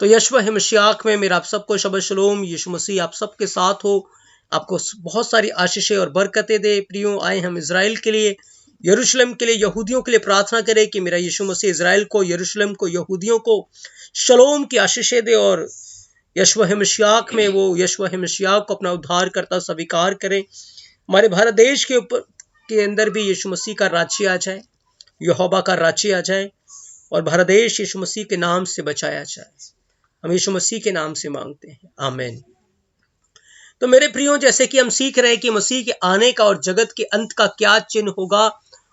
तो यशवा मसीह में मेरा आप सबको शबद शलोम। यीशु मसीह आप सबके साथ हो, आपको बहुत सारी आशीषें और बरकतें दे। प्रियो, आए हम इजराइल के लिए, यरूशलेम के लिए, यहूदियों के लिए प्रार्थना करें कि मेरा यीशु मसीह इजराइल को, यरूशलेम को, यहूदियों को शलोम की आशीषें दे और यशवा मसीह में वो यशवा मसीह को अपना उद्धार करता स्वीकार करें। हमारे भारत देश के ऊपर के अंदर भी यीशु मसीह का राज्य आ जाए, यहोवा का राज्य आ जाए और भारत देश यीशु मसीह के नाम से बचाया जाए। हम यीशु मसीह के नाम से मांगते हैं, आमीन। तो मेरे प्रियो, जैसे कि हम सीख रहे हैं कि मसीह के आने का और जगत के अंत का क्या चिन्ह होगा,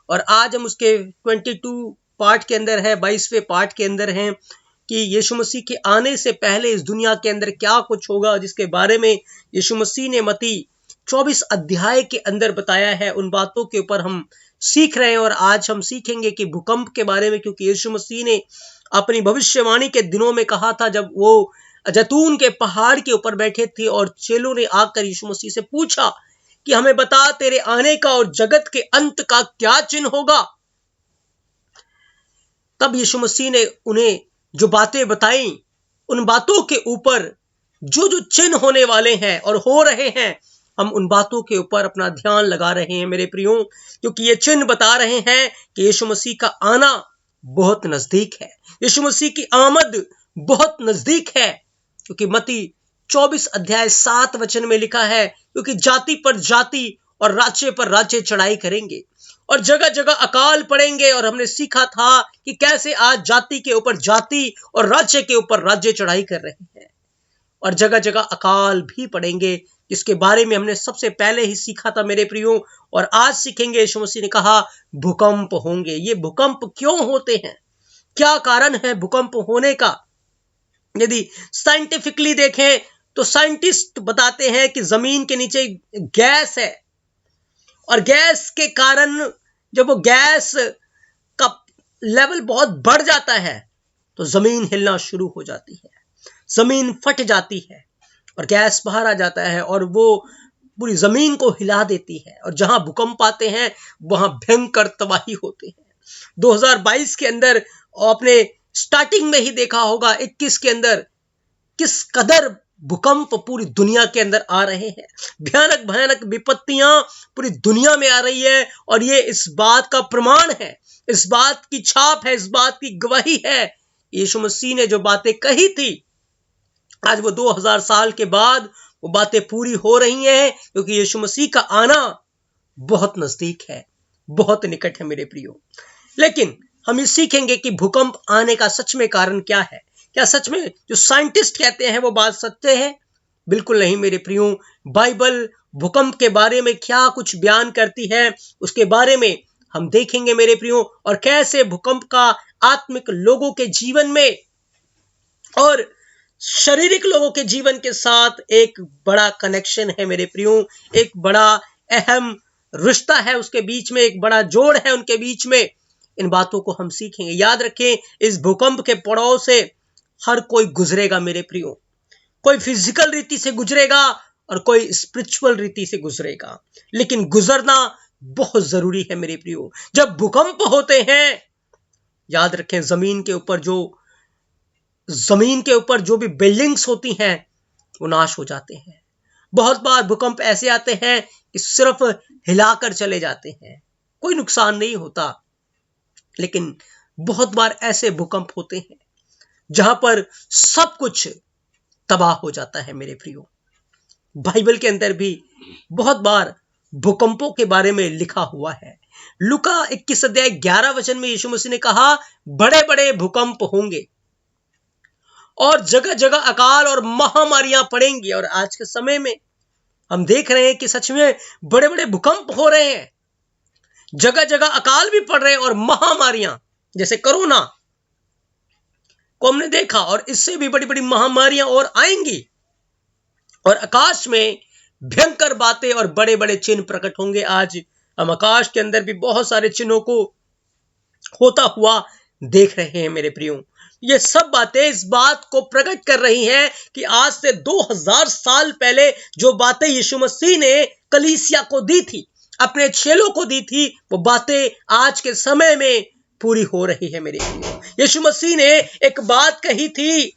और आज हम उसके 22 पार्ट के अंदर है, 22वें पार्ट के अंदर हैं कि यीशु मसीह के आने से पहले इस दुनिया के अंदर क्या कुछ होगा, जिसके बारे में यीशु मसीह ने मत्ती 24 अध्याय के अंदर बताया है। उन बातों के ऊपर हम सीख रहे हैं और आज हम सीखेंगे कि भूकंप के बारे में, क्योंकि यीशु मसीह ने अपनी भविष्यवाणी के दिनों में कहा था, जब वो जैतून के पहाड़ के ऊपर बैठे थे और चेलों ने आकर यीशु मसीह से पूछा कि हमें बता, तेरे आने का और जगत के अंत का क्या चिन्ह होगा। तब यीशु मसीह ने उन्हें जो बातें बताई, उन बातों के ऊपर जो जो चिन्ह होने वाले हैं और हो रहे हैं, हम उन बातों के ऊपर अपना ध्यान लगा रहे हैं मेरे प्रियो, क्योंकि ये चिन्ह बता रहे हैं कि यीशु मसीह का आना बहुत नजदीक है, यीशु मसीह की आमद बहुत नजदीक है। क्योंकि मत्ती 24 अध्याय 7 वचन में लिखा है, क्योंकि जाति पर जाति और राज्य पर राज्य चढ़ाई करेंगे और जगह जगह अकाल पड़ेंगे। और हमने सीखा था कि कैसे आज जाति के ऊपर जाति और राज्य के ऊपर राज्य चढ़ाई कर रहे हैं और जगह जगह अकाल भी पड़ेंगे, जिसके बारे में हमने सबसे पहले ही सीखा था मेरे प्रियो। और आज सीखेंगे, यीशु मसीह ने कहा भूकंप होंगे। ये भूकंप क्यों होते हैं, क्या कारण है भूकंप होने का? यदि साइंटिफिकली देखें तो साइंटिस्ट बताते हैं कि जमीन के नीचे गैस है और गैस के कारण जब वो गैस का लेवल बहुत बढ़ जाता है तो जमीन हिलना शुरू हो जाती है, जमीन फट जाती है और गैस बाहर आ जाता है और वो पूरी जमीन को हिला देती है। और जहां भूकंप आते हैं वहां भयंकर तबाही होती है। 2022 के अंदर आपने स्टार्टिंग में ही देखा होगा, 21 के अंदर किस कदर भूकंप पूरी दुनिया के अंदर आ रहे हैं। भयानक भयानक विपत्तियां पूरी दुनिया में आ रही है और ये इस बात का प्रमाण है, इस बात की छाप है, इस बात की गवाही है। यीशु मसीह ने जो बातें कही थी, आज वो 2000 साल के बाद वो बातें पूरी हो रही हैं, क्योंकि यीशु मसीह का आना बहुत नजदीक है, बहुत निकट है मेरे प्रियो। लेकिन हम ये सीखेंगे कि भूकंप आने का सच में कारण क्या है। क्या सच में जो साइंटिस्ट कहते हैं वो बात सत्य है? बिल्कुल नहीं मेरे प्रियो। बाइबल भूकंप के बारे में क्या कुछ बयान करती है, उसके बारे में हम देखेंगे मेरे प्रियो, और कैसे भूकंप का आत्मिक लोगों के जीवन में और शारीरिक लोगों के जीवन के साथ एक बड़ा कनेक्शन है मेरे प्रियो, एक बड़ा अहम रिश्ता है उसके बीच में, एक बड़ा जोड़ है उनके बीच में। इन बातों को हम सीखेंगे। याद रखें, इस भूकंप के पड़ाव से हर कोई गुजरेगा मेरे प्रियो। कोई फिजिकल रीति से गुजरेगा और कोई स्पिरिचुअल रीति से गुजरेगा, लेकिन गुजरना बहुत जरूरी है मेरे प्रियो। जब भूकंप होते हैं, याद रखें, जमीन के ऊपर जो भी बिल्डिंग्स होती हैं वो नाश हो जाते हैं। बहुत बार भूकंप ऐसे आते हैं कि सिर्फ हिलाकर चले जाते हैं, कोई नुकसान नहीं होता। लेकिन बहुत बार ऐसे भूकंप होते हैं जहां पर सब कुछ तबाह हो जाता है मेरे प्रियो। बाइबल के अंदर भी बहुत बार भूकंपों के बारे में लिखा हुआ है। लूका 21 अध्याय 11 वचन में यीशु मसीह ने कहा, बड़े बड़े भूकंप होंगे और जगह जगह अकाल और महामारियां पड़ेंगी। और आज के समय में हम देख रहे हैं कि सच में बड़े बड़े भूकंप हो रहे हैं, जगह जगह अकाल भी पड़ रहे हैं और महामारियां, जैसे कोरोना को हमने देखा, और इससे भी बड़ी बड़ी महामारियां और आएंगी और आकाश में भयंकर बातें और बड़े बड़े चिन्ह प्रकट होंगे। आज हम आकाश के अंदर भी बहुत सारे चिन्हों को होता हुआ देख रहे हैं मेरे प्रियो। ये सब बातें इस बात को प्रकट कर रही हैं कि आज से 2000 साल पहले जो बातें यीशु मसीह ने कलीसिया को दी थी, अपने चेलों को दी थी, वो बातें आज के समय में पूरी हो रही है मेरे प्रियो। यीशु मसीह ने एक बात कही थी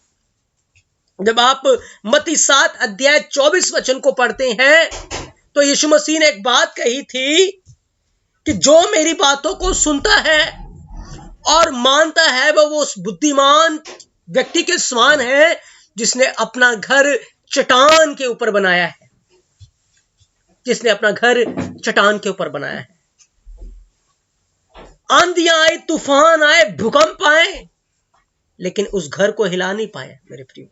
जब आप मत्ती 7 अध्याय 24 वचन को पढ़ते हैं तो यीशु मसीह ने एक बात कही थी कि जो मेरी बातों को सुनता है और मानता है वो उस बुद्धिमान व्यक्ति के समान है जिसने अपना घर चट्टान के ऊपर बनाया है, जिसने अपना घर चट्टान के ऊपर बनाया है। आंधियां आए, तूफान आए, भूकंप आए, लेकिन उस घर को हिला नहीं पाए मेरे प्रियो।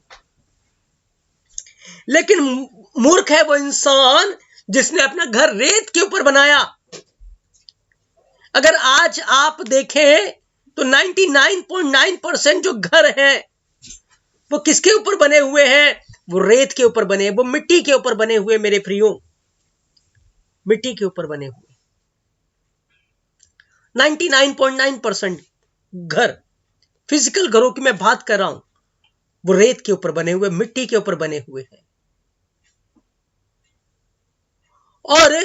लेकिन मूर्ख है वो इंसान जिसने अपना घर रेत के ऊपर बनाया। अगर आज आप देखें तो 99.9% जो घर हैं वो किसके ऊपर बने हुए हैं? वो रेत के ऊपर बने, वो मिट्टी के ऊपर बने हुए मेरे प्रियो, मिट्टी के ऊपर बने हुए। 99.9% घर, फिजिकल घरों की मैं बात कर रहा हूं, वो रेत के ऊपर बने हुए, मिट्टी के ऊपर बने हुए हैं। और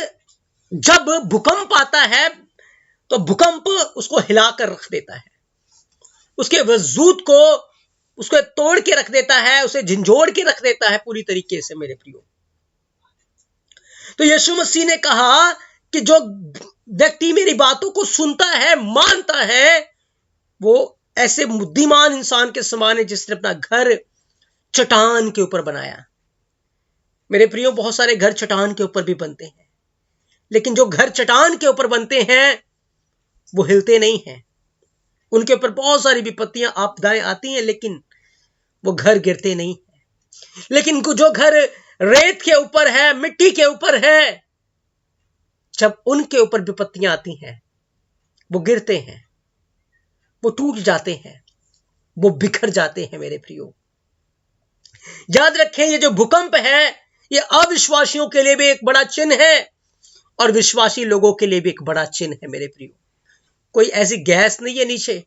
जब भूकंप आता है तो भूकंप उसको हिलाकर रख देता है, उसके वजूद को उसको तोड़ के रख देता है, उसे झंझोड़ के रख देता है पूरी तरीके से मेरे प्रियो। तो यीशु मसीह ने कहा कि जो व्यक्ति मेरी बातों को सुनता है, मानता है, वो ऐसे बुद्धिमान इंसान के समान है जिसने अपना घर चट्टान के ऊपर बनाया। मेरे प्रियो, बहुत सारे घर चट्टान के ऊपर भी बनते हैं, लेकिन जो घर चट्टान के ऊपर बनते हैं वो हिलते नहीं हैं। उनके ऊपर बहुत सारी विपत्तियां, आपदाएं आती हैं, लेकिन वो घर गिरते नहीं है। लेकिन जो घर रेत के ऊपर है, मिट्टी के ऊपर है, जब उनके ऊपर विपत्तियां आती हैं वो गिरते हैं, वो टूट जाते हैं, वो बिखर जाते हैं मेरे प्रियो। याद रखें, ये जो भूकंप है ये अविश्वासियों के लिए भी एक बड़ा चिन्ह है और विश्वासी लोगों के लिए भी एक बड़ा चिन्ह है मेरे प्रियो। कोई ऐसी गैस नहीं है नीचे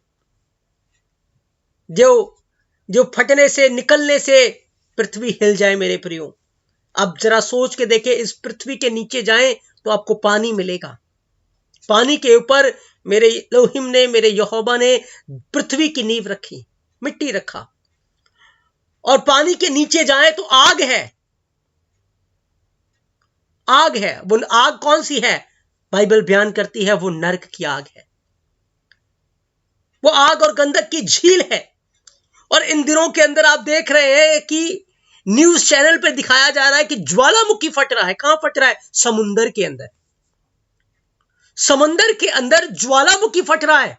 जो फटने से, निकलने से पृथ्वी हिल जाए मेरे प्रियो। आप जरा सोच के देखें, इस पृथ्वी के नीचे जाएं तो आपको पानी मिलेगा। पानी के ऊपर मेरे एलोहिम ने, मेरे यहोवा ने पृथ्वी की नींव रखी, मिट्टी रखा। और पानी के नीचे जाएं तो आग है, आग है। वो आग कौन सी है? बाइबल बयान करती है वो नरक की आग है, वो आग और गंधक की झील है। और इन दिनों के अंदर आप देख रहे हैं कि न्यूज चैनल पे दिखाया जा रहा है कि ज्वालामुखी फट रहा है। कहां फट रहा है? समुंदर के अंदर। समंदर के अंदर ज्वालामुखी फट रहा है।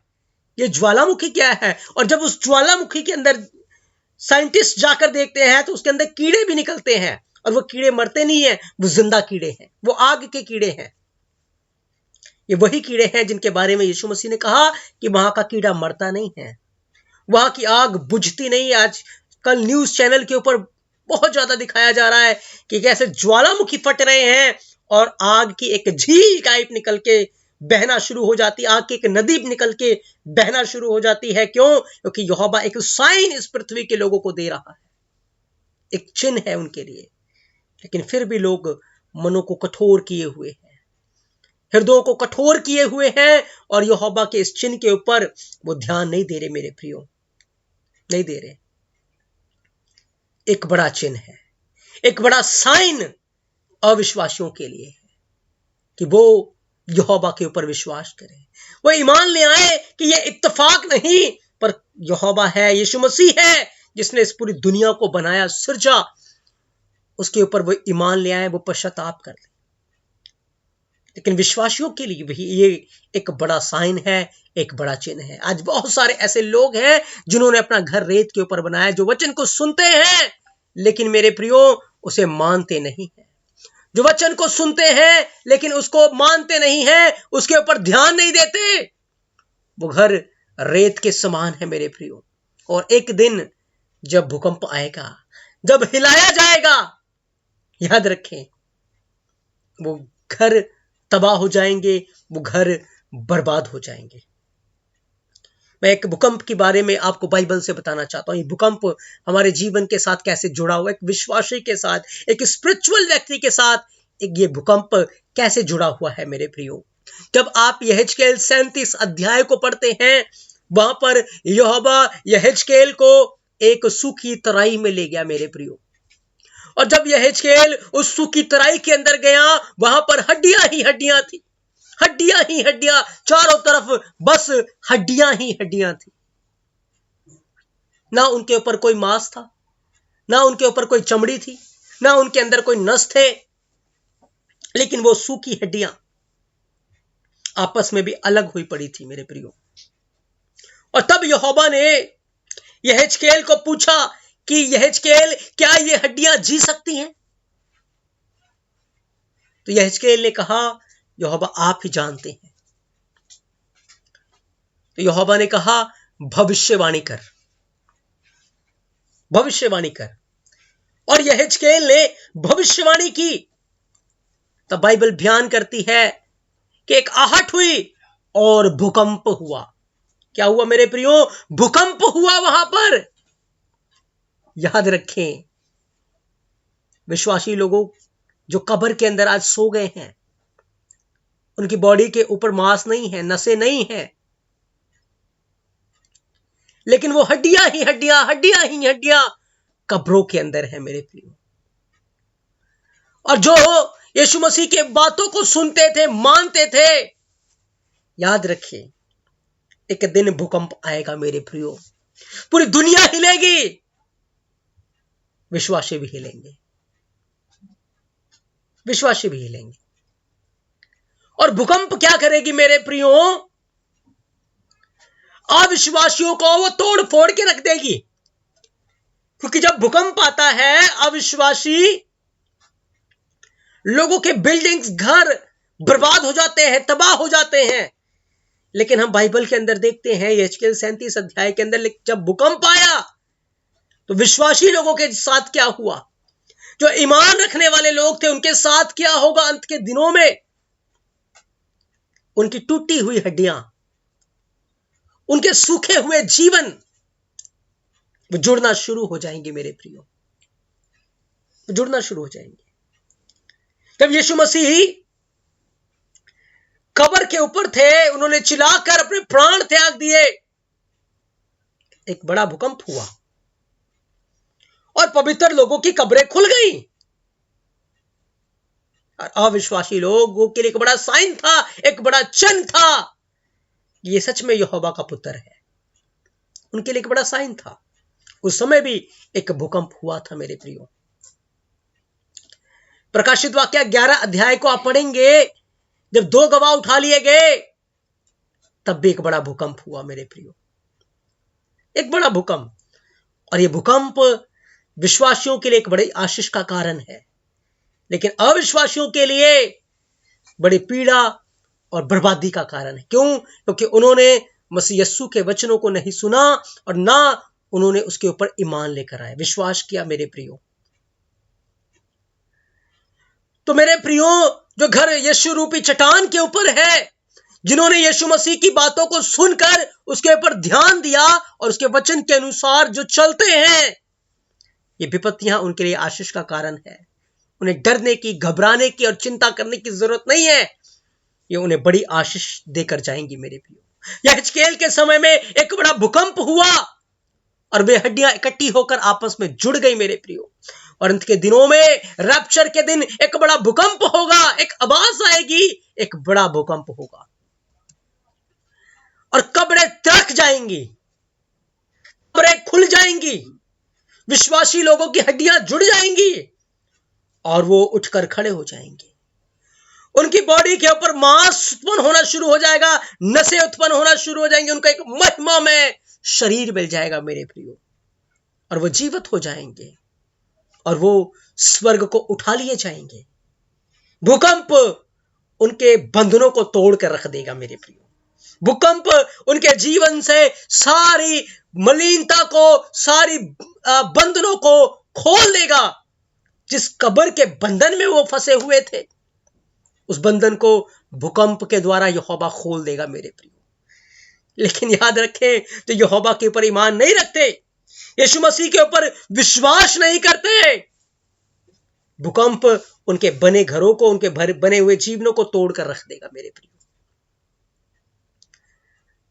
ये ज्वालामुखी क्या है? और जब उस ज्वालामुखी के अंदर साइंटिस्ट जाकर देखते हैं तो उसके अंदर कीड़े भी निकलते हैं, और वो कीड़े मरते नहीं है, वो जिंदा कीड़े हैं, वो आग के कीड़े हैं। ये वही कीड़े हैं जिनके बारे में यीशु मसीह ने कहा कि वहां का कीड़ा मरता नहीं है, वहां की आग बुझती नहीं। आज कल न्यूज चैनल के ऊपर बहुत ज्यादा दिखाया जा रहा है कि कैसे ज्वालामुखी फट रहे हैं और आग की एक झील टाइप निकल के बहना शुरू हो जाती है, आग की एक नदी निकल के बहना शुरू हो जाती है। क्यों? क्योंकि यहोवा एक साइन इस पृथ्वी के लोगों को दे रहा है, एक चिन्ह है उनके लिए। लेकिन फिर भी लोग मनों को कठोर किए हुए हैं, हृदयों को कठोर किए हुए हैं, और यहोवा के इस चिन्ह के ऊपर वो ध्यान नहीं दे रहे मेरे प्रियो, नहीं दे रहे। एक बड़ा चिन्ह है, एक बड़ा साइन अविश्वासियों के लिए है कि वो यहोवा के ऊपर विश्वास करें, वो ईमान ले आए कि ये इत्तेफाक नहीं, पर यहोवा है, यीशु मसीह है जिसने इस पूरी दुनिया को बनाया, सृजा, उसके ऊपर वो ईमान ले आए, वो पश्चाताप कर ले। लेकिन विश्वासियों के लिए भी ये एक बड़ा साइन है, एक बड़ा चिन्ह है। आज बहुत सारे ऐसे लोग हैं जिन्होंने अपना घर रेत के ऊपर बनाया, जो वचन को सुनते हैं लेकिन मेरे प्रियो उसे मानते नहीं है, जो वचन को सुनते हैं लेकिन उसको मानते नहीं है, उसके ऊपर ध्यान नहीं देते। वो घर रेत के समान है मेरे प्रियो। और एक दिन जब भूकंप आएगा, जब हिलाया जाएगा, याद रखें वो घर तबाह हो जाएंगे, वो घर बर्बाद हो जाएंगे। मैं एक भूकंप के बारे में आपको बाइबल से बताना चाहता हूं। ये भूकंप हमारे जीवन के साथ कैसे जुड़ा हुआ है, एक विश्वासी के साथ, एक स्पिरिचुअल व्यक्ति के साथ एक ये भूकंप कैसे जुड़ा हुआ है मेरे प्रियो। जब आप यहेजकेल 37 अध्याय को पढ़ते हैं, वहां पर यहोवा यहेजकेल को एक सूखी तराई में ले गया मेरे प्रियो। और जब यहेजकेल उस सूखी तराई के अंदर गया, वहां पर हड्डियां ही हड्डियां थी, हड्डियां ही हड्डियां, चारों तरफ बस हड्डियां ही हड्डियां थी। ना उनके ऊपर कोई मांस था, ना उनके ऊपर कोई चमड़ी थी, ना उनके अंदर कोई नस थे, लेकिन वो सूखी हड्डियां आपस में भी अलग हुई पड़ी थी मेरे प्रियो। और तब यहोवा ने यहेजकेल को पूछा कि यहेजकेल, क्या ये हड्डियां जी सकती हैं? तो यहेजकेल ने कहा, यहोवा आप ही जानते हैं। तो यहोवा ने कहा, भविष्यवाणी कर, भविष्यवाणी कर। और यहेजकेल ने भविष्यवाणी की। तब बाइबल बयान करती है कि एक आहट हुई और भूकंप हुआ। क्या हुआ मेरे प्रियो? भूकंप हुआ वहां पर। याद रखें, विश्वासी लोगों जो कब्र के अंदर आज सो गए हैं, उनकी बॉडी के ऊपर मांस नहीं है, नसें नहीं है, लेकिन वो हड्डियां ही हड्डियां, हड्डियां ही हड्डियां कब्रों के अंदर है मेरे प्रियो। और जो यीशु मसीह के बातों को सुनते थे, मानते थे, याद रखिए, एक दिन भूकंप आएगा मेरे प्रियो, पूरी दुनिया हिलेगी, विश्वासी भी हिलेंगे, विश्वासी भी हिलेंगे। और भूकंप क्या करेगी मेरे प्रियो? अविश्वासियों को वो तोड़ फोड़ के रख देगी। क्योंकि जब भूकंप आता है, अविश्वासी लोगों के बिल्डिंग्स, घर बर्बाद हो जाते हैं, तबाह हो जाते हैं। लेकिन हम बाइबल के अंदर देखते हैं, यहेजकेल 37 अध्याय के अंदर, जब भूकंप आया तो विश्वासी लोगों के साथ क्या हुआ? जो ईमान रखने वाले लोग थे, उनके साथ क्या होगा अंत के दिनों में? उनकी टूटी हुई हड्डियां, उनके सूखे हुए जीवन, वो जुड़ना शुरू हो जाएंगे मेरे प्रियो, वो जुड़ना शुरू हो जाएंगे। जब यीशु मसीह कब्र के ऊपर थे, उन्होंने चिल्लाकर अपने प्राण त्याग दिए, एक बड़ा भूकंप हुआ और पवित्र लोगों की कब्रें खुल गई। और अविश्वासी लोगों के लिए एक बड़ा साइन था, एक बड़ा चिन्ह था, ये सच में यहोवा का पुत्र है। उनके लिए एक बड़ा साइन था। उस समय भी एक भूकंप हुआ था मेरे प्रियो। प्रकाशित वाक्य 11 अध्याय को आप पढ़ेंगे, जब 2 गवाह उठा लिए गए, तब भी एक बड़ा भूकंप हुआ मेरे प्रियो, एक बड़ा भूकंप। और यह भूकंप विश्वासियों के लिए एक बड़ी आशीष का कारण है, लेकिन अविश्वासियों के लिए बड़ी पीड़ा और बर्बादी का कारण है। क्यों? क्योंकि उन्होंने मसीह यीशु के वचनों को नहीं सुना और ना उन्होंने उसके ऊपर ईमान लेकर आए, विश्वास किया मेरे प्रियो। तो मेरे प्रियो, जो घर यीशु रूपी चट्टान के ऊपर है, जिन्होंने यीशु मसीह की बातों को सुनकर उसके ऊपर ध्यान दिया और उसके वचन के अनुसार जो चलते हैं, ये विपत्तियां उनके लिए आशीष का कारण है। उन्हें डरने की, घबराने की और चिंता करने की जरूरत नहीं है। ये उन्हें बड़ी आशीष देकर जाएंगी मेरे प्रियो। यहेजकेल के समय में एक बड़ा भूकंप हुआ और वे हड्डियां इकट्ठी होकर आपस में जुड़ गई मेरे प्रियो। और अंत के दिनों में, रैप्चर के दिन, एक बड़ा भूकंप होगा, एक आवाज आएगी, एक बड़ा भूकंप होगा और कब्रें तड़क जाएंगी, कब्रें खुल जाएंगी, विश्वासी लोगों की हड्डियां जुड़ जाएंगी और वो उठकर खड़े हो जाएंगे। उनकी बॉडी के ऊपर मांस उत्पन्न होना शुरू हो जाएगा, नसें उत्पन्न होना शुरू हो जाएंगी, उनका एक महिमा में शरीर मिल जाएगा मेरे प्रियो, और वो जीवित हो जाएंगे और वो स्वर्ग को उठा लिए जाएंगे। भूकंप उनके बंधनों को तोड़ कर रख देगा मेरे प्रियो। भूकंप उनके जीवन से सारी मलिनता को, सारी बंधनों को खोल देगा। जिस कब्र के बंधन में वो फंसे हुए थे, उस बंधन को भूकंप के द्वारा यहोवा खोल देगा मेरे प्रियो। लेकिन याद रखें, जो यहोवा के ऊपर ईमान नहीं रखते, यीशु मसीह के ऊपर विश्वास नहीं करते, भूकंप उनके बने घरों को, उनके बने हुए जीवनों को तोड़कर रख देगा मेरे प्रियो।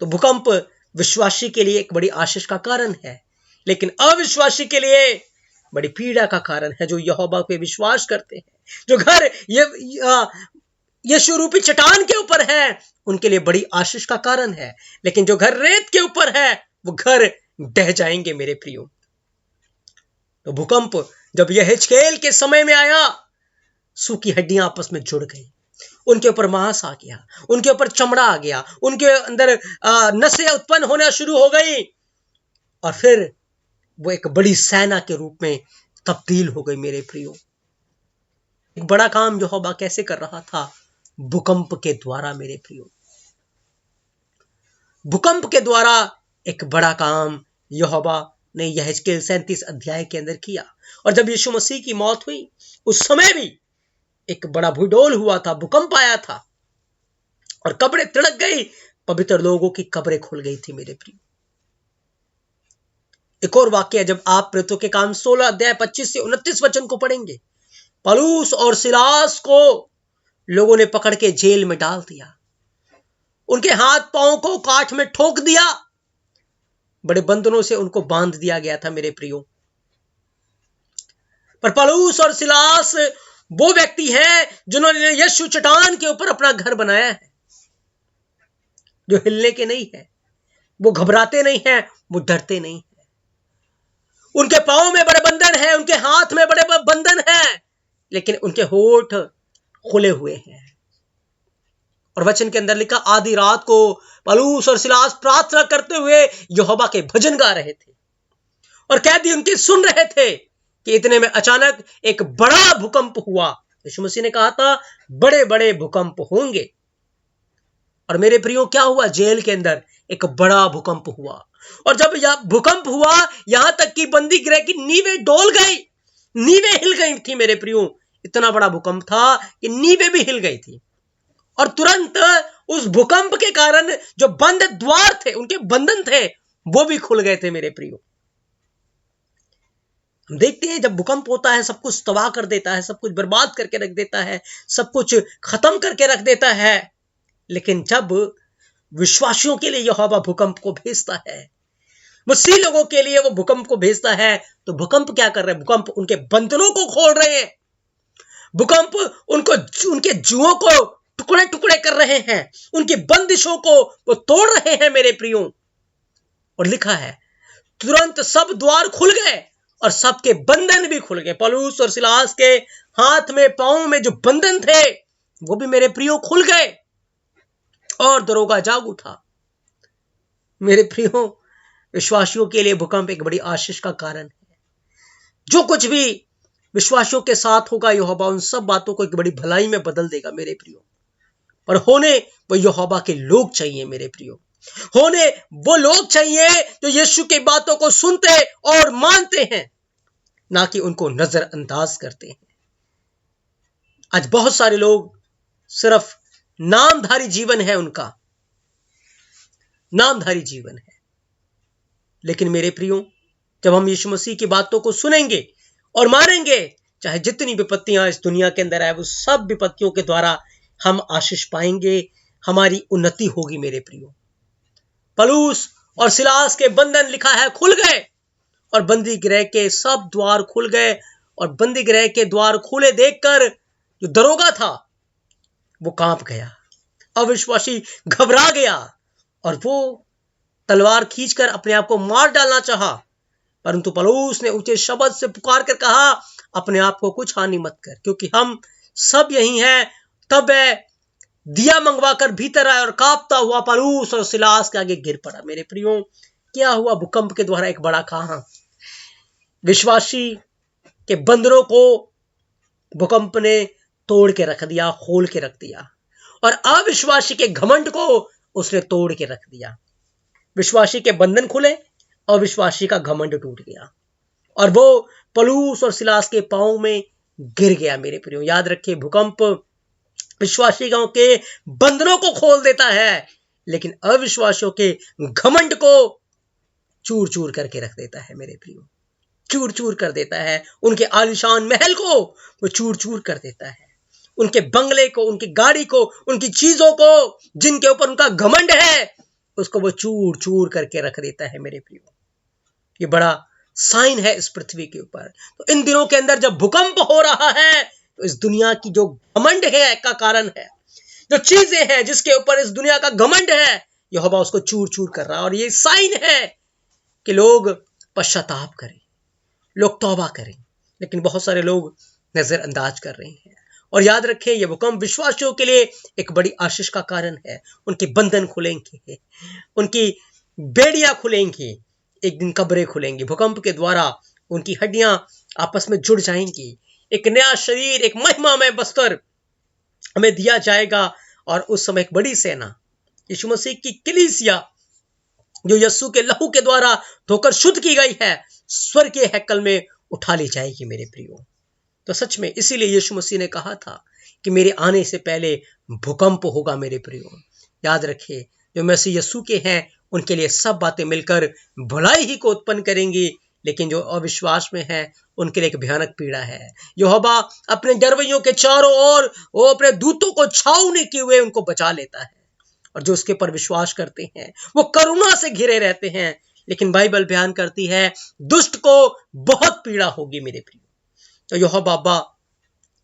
तो भूकंप विश्वासी के लिए एक बड़ी आशीष का कारण है, लेकिन अविश्वासी के लिए बड़ी पीड़ा का कारण है। जो यहोवा पे विश्वास करते हैं, जो घर यीशु रूपी चट्टान के ऊपर है, उनके लिए बड़ी आशीष का कारण है। लेकिन जो घर रेत के ऊपर है, वो घर ढह जाएंगे मेरे प्रियो। तो भूकंप जब यहेजकेल के समय में आया, सूखी हड्डियां आपस में जुड़ गई, उनके ऊपर मांस आ गया, उनके ऊपर चमड़ा आ गया, उनके अंदर नसें उत्पन्न होना शुरू हो गई, और फिर वो एक बड़ी सेना के रूप में तब्दील हो गई मेरे प्रियो। एक बड़ा काम यहोवा कैसे कर रहा था? भूकंप के द्वारा मेरे प्रियो। भूकंप के द्वारा एक बड़ा काम यहोवा ने यहेजकेल 37 अध्याय के अंदर किया। और जब यीशु मसीह की मौत हुई, उस समय भी एक बड़ा भूडोल हुआ था, भूकंप आया था और कब्रें तिड़क गई, पवित्र लोगों की कब्रें खुल गई थी मेरे प्रियो। एक और वाक्य, जब आप प्रेरितों के काम 16 अध्याय 25 से 29 वचन को पढ़ेंगे, पौलुस और सिलास को लोगों ने पकड़ के जेल में डाल दिया, उनके हाथ पांव को काठ में ठोक दिया, बड़े बंधनों से उनको बांध दिया गया था मेरे प्रियो। पर पौलुस और सिलास वो व्यक्ति हैं जिन्होंने यीशु चट्टान के ऊपर अपना घर बनाया है, जो हिलने के नहीं है, वो घबराते नहीं हैं, वो डरते नहीं हैं। उनके पांव में बड़े बंधन है, उनके हाथ में बड़े बंधन है, लेकिन उनके होठ खुले हुए हैं। और वचन के अंदर लिखा, आधी रात को पौलुस और सिलास प्रार्थना करते हुए यहोवा के भजन गा रहे थे, और कैदी उनकी सुन रहे थे कि इतने में अचानक एक बड़ा भूकंप हुआ। यीशु मसीह ने कहा था बड़े बड़े भूकंप होंगे, और मेरे प्रियो क्या हुआ? जेल के अंदर एक बड़ा भूकंप हुआ। और जब यह भूकंप हुआ, यहां तक कि बंदी गृह की नींवें डोल गई, नींवें हिल गई थी मेरे प्रियो। इतना बड़ा भूकंप था कि नींवें भी हिल गई थी, और तुरंत उस भूकंप के कारण जो बंद द्वार थे, उनके बंधन थे, वो भी खुल गए थे मेरे प्रियो। हम देखते हैं जब भूकंप होता है, सब कुछ तबाह कर देता है, सब कुछ बर्बाद करके रख देता है, सब कुछ खत्म करके रख देता है। लेकिन जब विश्वासियों के लिए यहोवा भूकंप को भेजता है, मसीह लोगों के लिए वो भूकंप को भेजता है, तो भूकंप क्या कर रहे हैं? भूकंप उनके बंधनों को खोल रहे हैं, भूकंप उनको, उनके जुओं को टुकड़े टुकड़े कर रहे हैं, उनकी बंदिशों को वो तोड़ रहे हैं मेरे प्रियो। और लिखा है तुरंत सब द्वार खुल गए और सबके बंधन भी खुल गए। पौलुस और सिलास के हाथ में पांव में जो बंधन थे, वो भी मेरे प्रियो खुल गए, और दरोगा जाग उठा। मेरे प्रियो, विश्वासियों के लिए भूकंप एक बड़ी आशीष का कारण है। जो कुछ भी विश्वासियों के साथ होगा, यहोवा उन सब बातों को एक बड़ी भलाई में बदल देगा मेरे प्रियो। पर होने वो यहोवा के लोग चाहिए मेरे प्रियो, होने वो लोग चाहिए जो यीशु की बातों को सुनते और मानते हैं, ना कि उनको नजरअंदाज करते हैं। आज बहुत सारे लोग सिर्फ नामधारी जीवन है, उनका नामधारी जीवन है। लेकिन मेरे प्रियो, जब हम यीशु मसीह की बातों को सुनेंगे और मानेंगे, चाहे जितनी विपत्तियां इस दुनिया के अंदर आए, वो सब विपत्तियों के द्वारा हम आशीष पाएंगे, हमारी उन्नति होगी मेरे प्रियो। पौलुस और सिलास के बंधन लिखा है खुल गए, और बंदी गृह के सब द्वार खुल गए। और बंदी गृह के द्वार खुले देखकर जो दरोगा था वो कांप गया, अविश्वासी घबरा गया, और वो तलवार खींचकर अपने आप को मार डालना चाहा। परंतु पौलुस ने ऊंचे शब्द से पुकार कर कहा, अपने आप को कुछ हानि मत कर, क्योंकि हम सब यही हैं। तब दिया मंगवाकर भीतर आया और कांपता हुआ पौलुस और सिलास के आगे गिर पड़ा। मेरे प्रियो, क्या हुआ? भूकंप के द्वारा एक बड़ा काम, विश्वासी के बंधनों को भूकंप ने तोड़ के रख दिया, खोल के रख दिया, और अविश्वासी के घमंड को उसने तोड़ के रख दिया। विश्वासी के बंधन खुले, अविश्वासी का घमंड टूट गया, और वो पौलुस और सिलास के पांव में गिर गया। मेरे प्रियो, याद रखिए, भूकंप विश्वासियों के बंधनों को खोल देता है, लेकिन अविश्वासियों के घमंड को चूर चूर करके रख देता है मेरे प्रियो, चूर चूर कर देता है। उनके आलीशान महल को वो चूर चूर कर देता है, उनके बंगले को, उनकी गाड़ी को, उनकी चीजों को, जिनके ऊपर उनका घमंड है, उसको वो चूर चूर करके रख देता है मेरे प्रियो। ये बड़ा साइन है इस पृथ्वी के ऊपर। तो इन दिनों के अंदर जब भूकंप हो रहा है तो इस दुनिया की जो घमंड है का कारण है, जो चीजें हैं जिसके ऊपर इस दुनिया का घमंड है, यहोवा उसको चूर चूर कर रहा है। और ये साइन है कि लोग पश्चाताप करें, लोग तौबा करें, लेकिन बहुत सारे लोग नजरअंदाज कर रहे हैं। और याद रखें, यह भूकंप विश्वासियों के लिए एक बड़ी आशीष का कारण है। उनके बंधन खुलेंगे, उनकी बेड़ियां खुलेंगी, एक दिन कब्रें खुलेंगी। भूकंप के द्वारा उनकी हड्डियां आपस में जुड़ जाएंगी, एक नया शरीर, एक महिमामय बस्तर हमें दिया जाएगा। और उस समय एक बड़ी सेना, यीशु मसीह की कलीसिया, जो यीशु के लहू के द्वारा धोकर शुद्ध की गई है, स्वर्गीय हैकल में उठा ली जाएगी मेरे प्रियो। तो सच में इसीलिए यीशु मसीह ने कहा था कि मेरे आने से पहले भूकंप होगा मेरे प्रियो। याद रखिए, जो मसीह यीशु के हैं उनके लिए सब बातें मिलकर भलाई ही को उत्पन्न करेंगी, लेकिन जो अविश्वास में है उनके लिए एक भयानक पीड़ा है। यहोवा अपने डरवैयों के चारों ओर वो अपने दूतों को छावनी किए हुए उनको बचा लेता है, और जो उसके पर विश्वास करते हैं वो करुणा से घिरे रहते हैं। लेकिन बाइबल बयान करती है दुष्ट को बहुत पीड़ा होगी मेरे प्रियो। तो यहोवा बाबा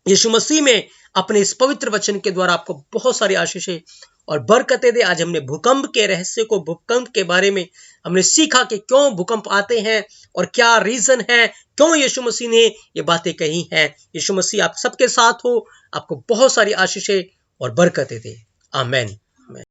यीशु मसीह में अपने इस पवित्र वचन के द्वारा आपको बहुत सारी आशीषें और बरकतें दे। आज हमने भूकंप के रहस्य को, भूकंप के बारे में हमने सीखा कि क्यों भूकंप आते हैं और क्या रीजन है, क्यों यीशु मसीह ने ये बातें कही हैं। यीशु मसीह आप सबके साथ हो, आपको बहुत सारी आशीषें और बरकतें दे। आमीन।